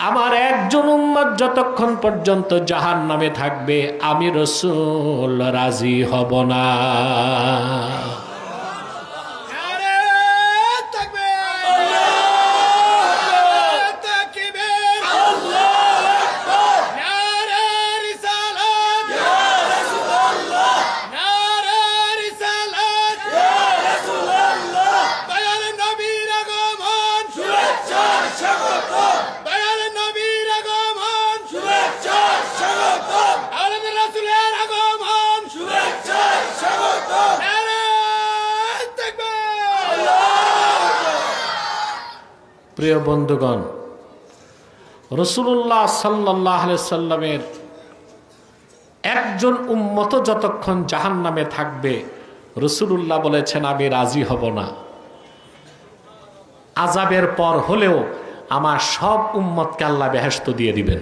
আমার একজন উম্মত যতক্ষণ পর্যন্ত জাহান্নামে থাকবে আমি রাসূল রাজি হব না। প্রিয় বন্ধুগণ, রাসূলুল্লাহ সাল্লাল্লাহু আলাইহি সাল্লামের একজন উম্মত যতক্ষণ জাহান্নামে থাকবে রাসূলুল্লাহ বলেছেন আমি রাজি হব না। আযাবের পর হলেও আমার সব উম্মতকে আল্লাহ বেহেশত দিয়ে দিবেন।